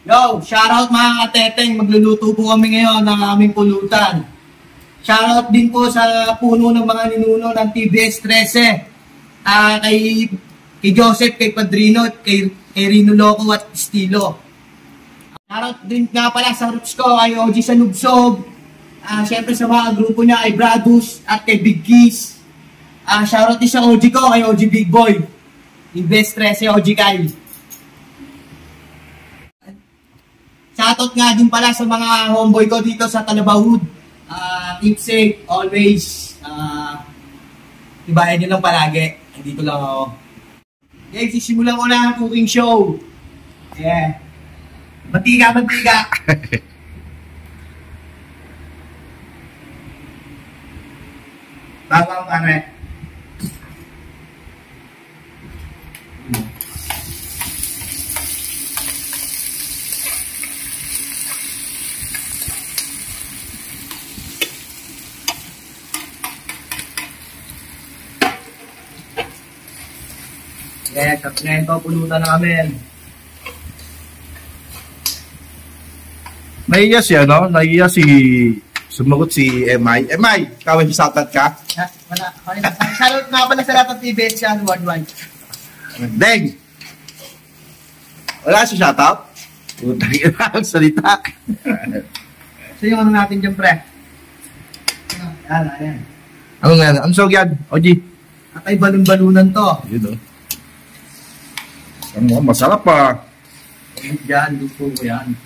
Yo, shoutout mga kateteng. Magluluto po kami ngayon ng aming pulutan. Shoutout din po sa puno ng mga ninuno ng TBS 13. Kay Joseph, kay Padrino, kay Rino Loco at Estilo. Shoutout din nga pala sa roots ko, kay OG Sanubsob. Siyempre sa mga grupo niya, kay Bradus at kay Big Keys. Shoutout din sa OG ko, kay OG Big Boy. TBS 13, OG Kyle. Shoutout nga din pala sa mga homeboy ko dito sa Talabahud. Keep safe, always. Ibayan nyo lang palagi. Dito lang ako. Okay, sisimulan ko na ang cooking show. Yeah. Mantika. Bawang pare. Yes, at ngayon po, pulutan namin. Naiya siya, no? Naiya sumagot si MI. MI, kawin si Satat ka? Wala. Shoutout nga pala sa lahat ng TBS yan, worldwide. Deng! Wala si shoutout? Putang ina ang salita. So yung ano natin dyan, pre? Ayan. Ano nga? Ano sawag yan? OG? At ay balon-balunan to. Yun, no? Ano, masarap pa. Yan, gusto ko yan.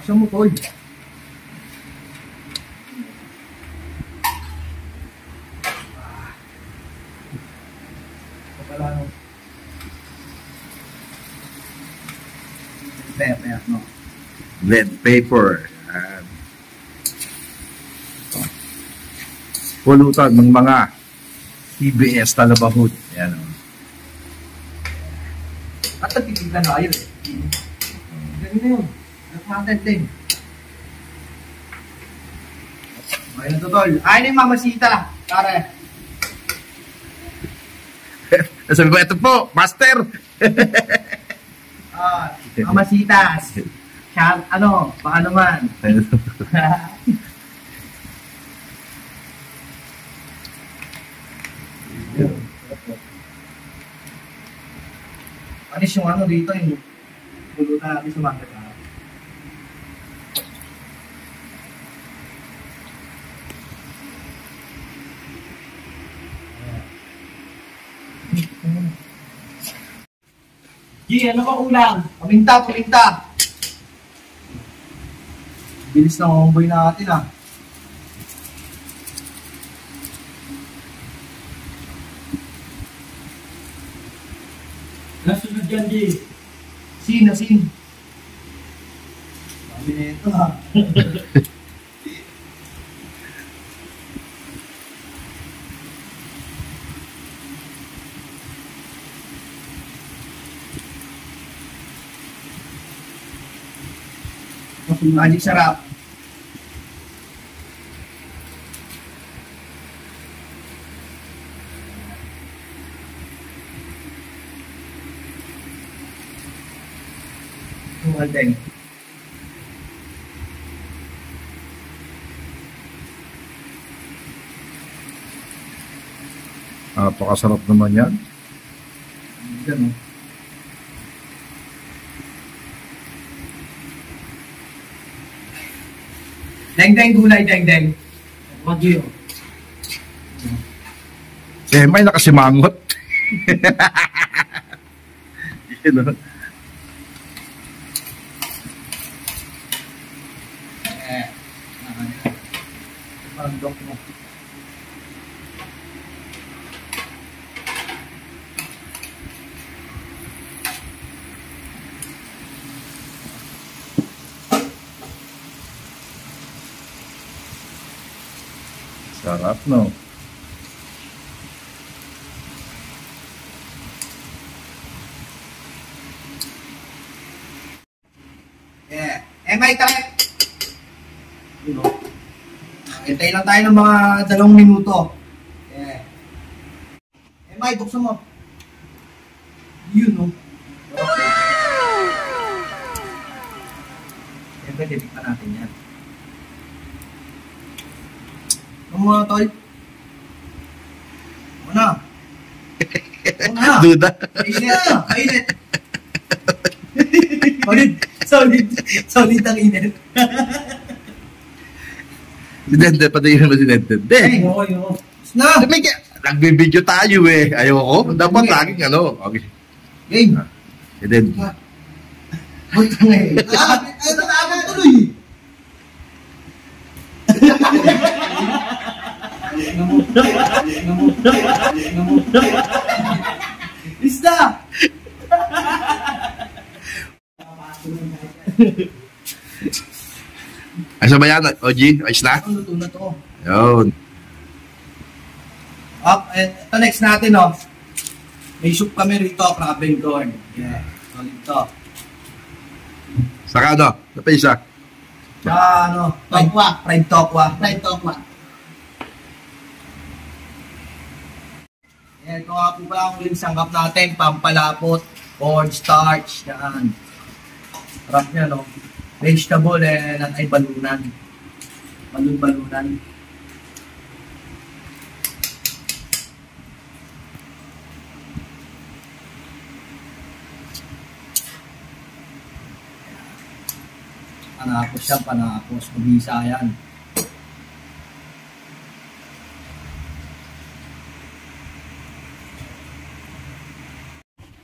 Asa mo, Paul? Kapala, no? Pepe, no? Lead paper. Pulutan ng mga TBS Talabahud. Yan, o. At nagtitiglan na kayo, eh. Ganun na yun. Nagmated din. Okay na to, tol. Ay na yung mamasita. Tara. Sabi ko, ito po, master. Mamasitas. Baka naman. Anis yung ano dito, yung pulutan natin sa market. G, ano ka ulang? Paminta. Bilis ng homeboy natin, ah. Nasunod dyan, G. Sin. Sabi na ito, ha. Magic sarap. Tumadeng. Napakasarap naman yan. Yan, oh. Deng, gulay, deng. Wagyu. May nakasimangot. Yun, no? Pandok mo. Sarap, no? Yeah. MI time! Hintay lang tayo ng mga 2 minuto. Yeah. MI, buksan mo. mo na, tol. Ano? Ano? Duda. Kainit. Solid ang init. Si Denden, patayin mo si Denden. Ay, oo. Na! Nagbibideo tayo eh. Ayoko. Dapat laging ano. Okay. Game. Si Denden. Punta ngayon. Ito na agad tuloy. Isda! Asa ba yan? OG? Ayos na? Luto na to. Yun. Ito next natin, oh. May soup kami rito, crab and corn. Yeah, solid to. Saka ano? Ito pa isa. Fried tokwa. Fried tokwa. Yan, ito nga po pala ang uling sangkap natin, pampalapot, cornstarch, yan. Sarap niya, no? Vegetable, ay balunan. Balunan. Panapos siya, panapos. Pag-isa yan.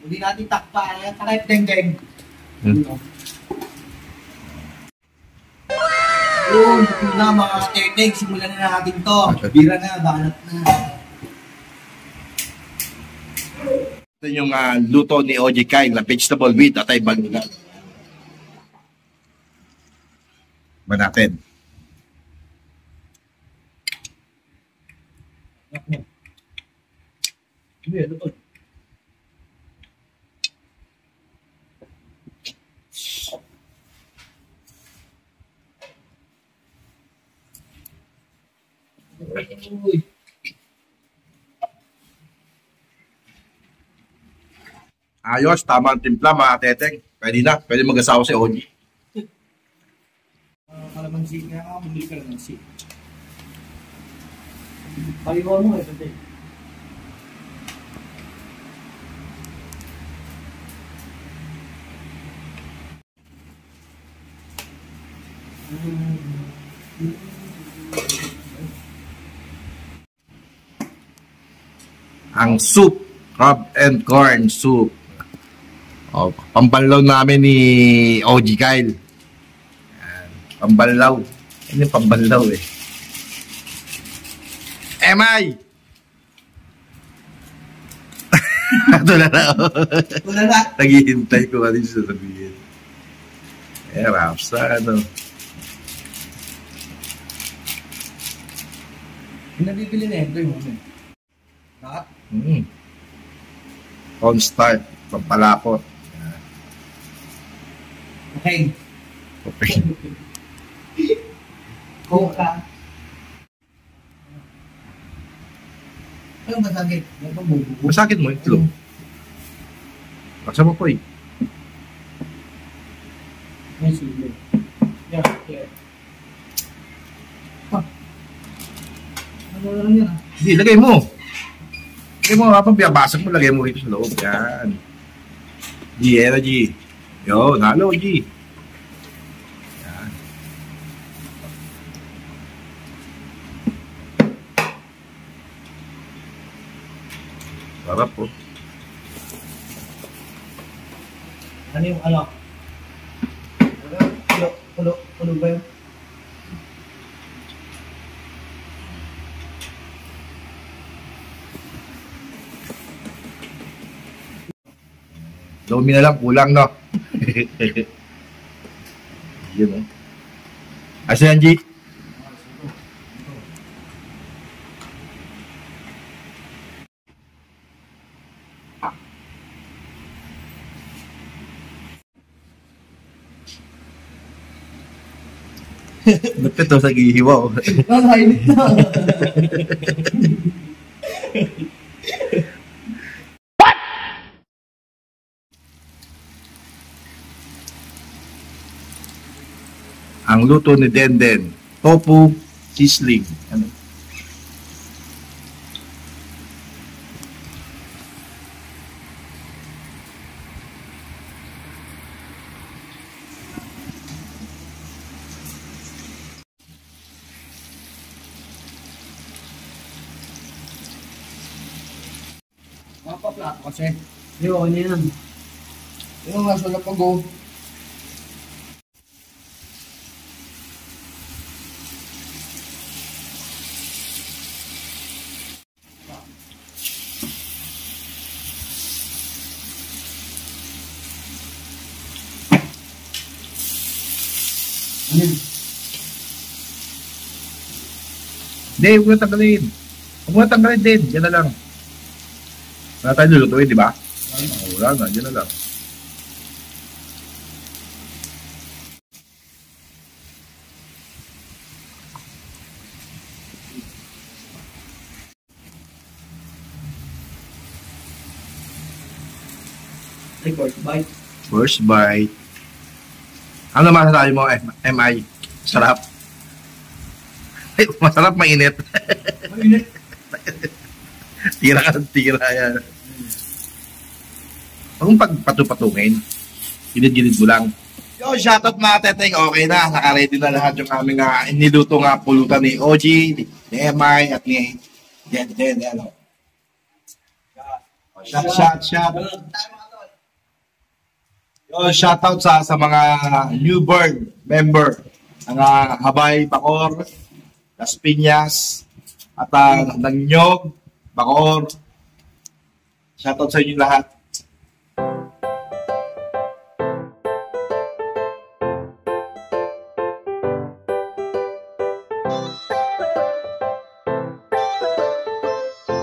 Hindi natin takpa. Kahit deng-deng. Yun, na mga teteng. Simulan na natin to. Bira na, banat na. Ito yung luto ni OG Kyle na vegetable with atay balunan. Ba natin? Ano to? Uy. Ayos, tama ang timpla mga teteng. Pwede na, pwede mag-asawa si OG. Kalamansi kaya ka, bumili ka ng si. Paliwan mo pati. Ang soup, crab and corn soup. O, pambanlaw namin ni OG Kyle. Yan, pambanlaw. Ano yung pambanlaw eh? MI! Ito na na. Wala na. Naghihintay ko ano yung sasabihin. Rapsa, ano. Pinabibili na ito yung ano. Lahat? Cornstarch, pampalapot. Okay. Okay. Coca. Ano masakit? Masakit mo yung itlog. Paksa mo po eh. May sili. Yeah, yeah. Ano lang yan ah? Hindi, lagay mo. Lagay mo, habang binabasag mo, lagay mo ito sa loob. Yan. G, energy. Yo, nalo, G. Yan. Sarap po. Ano yung ano? Pulo ba yun? Dumi na lang, kulang, no? Yun, oh. Asa yan, G? Ba't ito sa gihiwa, oh? Ang highlight na. Ang luto ni Denden, tofu sizzling. Ano? Mapaplato kasi. Yo, ano yan? Yung nga sa lapago. Ano yan? Hindi, huwag mo tanggalin. Huwag mo tanggalin din. Yan na lang. Wala tayo lulutuin, di ba? Wala na, yan na lang. Record bite. First bite. Ano masasabi mo, MI? Sarap. Ay, masarap, mainit. Mainit. Tira ka ng tira yan. Huwag mong pagpatupatungin. Gilid-gilid mo lang. Yo, shoutout mga teteng. Okay na. Naka-ready na lahat yung aming iniluto nga pulutan ni OG, ni MI, at ni Jen. Ano? Shot. Yo, shoutout sa mga newborn member ng Habay, Bacor, Las Piñas, at ng Nyog, Bacor. Shoutout sa inyo lahat.